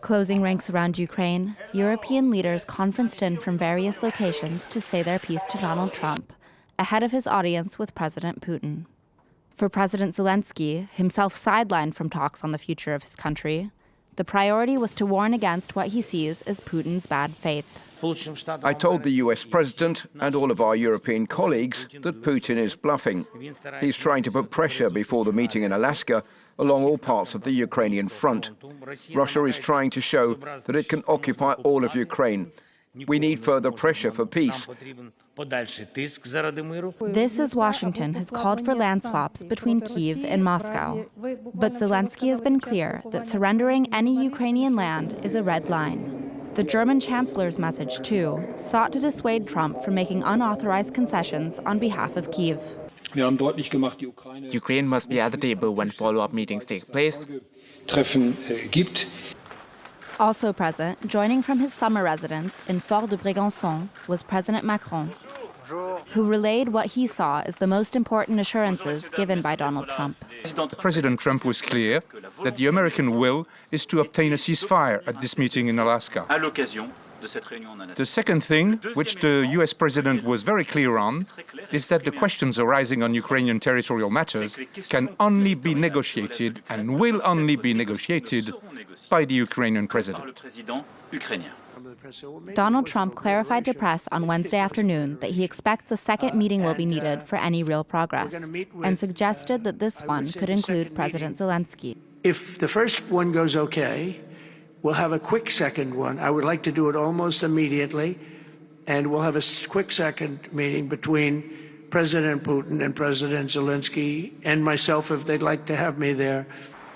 Closing ranks around Ukraine, European leaders conferenced in from various locations to say their piece to Donald Trump, ahead of his audience with President Putin. For President Zelensky, himself sidelined from talks on the future of his country, the priority was to warn against what he sees as Putin's bad faith. I told the US president and all of our European colleagues that Putin is bluffing. He's trying to put pressure before the meeting in Alaska along all parts of the Ukrainian front. Russia is trying to show that it can occupy all of Ukraine. We need further pressure for peace. This, as Washington has called for land swaps between Kyiv and Moscow. But Zelensky has been clear that surrendering any Ukrainian land is a red line. The German chancellor's message, too, sought to dissuade Trump from making unauthorized concessions on behalf of Kyiv. Ukraine must be at the table when follow-up meetings take place. Also present, joining from his summer residence in Fort-de-Brégançon, was President Macron, who relayed what he saw as the most important assurances given by Donald Trump. President Trump was clear that the American will is to obtain a ceasefire at this meeting in Alaska. The second thing, which the US president was very clear on, is that the questions arising on Ukrainian territorial matters can only be negotiated and will only be negotiated by the Ukrainian president. Donald Trump clarified to press on Wednesday afternoon that he expects a second meeting will be needed for any real progress, and suggested that this one could include President Zelensky. If the first one goes okay, we'll have a quick second one. I would like to do it almost immediately, and we'll have a quick second meeting between President Putin and President Zelensky and myself if they'd like to have me there.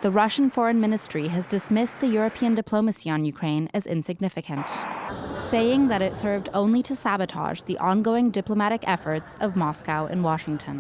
The Russian Foreign Ministry has dismissed the European diplomacy on Ukraine as insignificant, saying that it served only to sabotage the ongoing diplomatic efforts of Moscow and Washington.